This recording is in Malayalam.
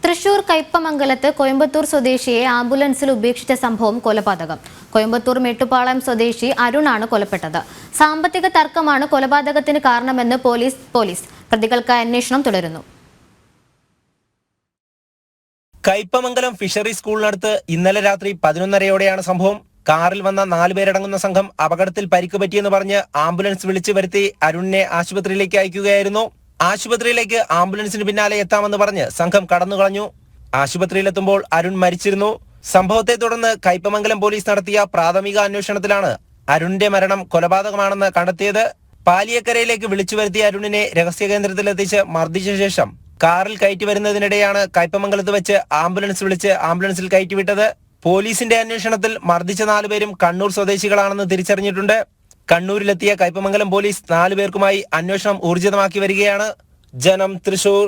തൃശൂർ കയ്പമംഗലത്ത് കോയമ്പത്തൂർ സ്വദേശിയെ ആംബുലൻസിൽ ഉപേക്ഷിച്ച സംഭവം കൊലപാതകം. കോയമ്പത്തൂർ മേട്ടുപ്പാളയം സ്വദേശി അരുണാണ് കൊലപ്പെട്ടത്. സാമ്പത്തിക തർക്കമാണ് കൊലപാതകത്തിന് കാരണമെന്ന് പോലീസ് പ്രതികൾക്കായി അന്വേഷണം തുടരുന്നു. കയ്പമംഗലം ഫിഷറി സ്കൂളിനടുത്ത് ഇന്നലെ രാത്രി 11:30യോടെയാണ് സംഭവം. കാറിൽ വന്ന 4 പേരടങ്ങുന്ന സംഘം അപകടത്തിൽ പരിക്ക് പറ്റിയെന്ന് പറഞ്ഞ് ആംബുലൻസ് വിളിച്ചു വരുത്തി അരുണിനെ ആശുപത്രിയിലേക്ക് അയക്കുകയായിരുന്നു. ആശുപത്രിയിലേക്ക് ആംബുലൻസിന് പിന്നാലെ എത്താമെന്ന് പറഞ്ഞ് സംഘം കടന്നുകളഞ്ഞു. ആശുപത്രിയിലെത്തുമ്പോൾ അരുൺ മരിച്ചിരുന്നു. സംഭവത്തെ തുടർന്ന് കയ്പമംഗലം പോലീസ് നടത്തിയ പ്രാഥമിക അന്വേഷണത്തിലാണ് അരുണിന്റെ മരണം കൊലപാതകമാണെന്ന് കണ്ടെത്തിയത്. പാലിയക്കരയിലേക്ക് വിളിച്ചു വരുത്തിയ അരുണിനെ രഹസ്യകേന്ദ്രത്തിലെത്തിച്ച് മർദ്ദിച്ച ശേഷം കാറിൽ കയറ്റി വരുന്നതിനിടെയാണ് കയ്പമംഗലത്ത് വെച്ച് ആംബുലൻസ് വിളിച്ച് ആംബുലൻസിൽ കയറ്റിവിട്ടത്. പോലീസിന്റെ അന്വേഷണത്തിൽ മർദ്ദിച്ച 4 പേരും കണ്ണൂർ സ്വദേശികളാണെന്ന് തിരിച്ചറിഞ്ഞിട്ടുണ്ട്. കണ്ണൂരിലെത്തിയ കയ്പമംഗലം പോലീസ് 4 പേർക്കുമായി അന്വേഷണം ഊർജിതമാക്കി വരികയാണ്. ജനം, തൃശൂർ.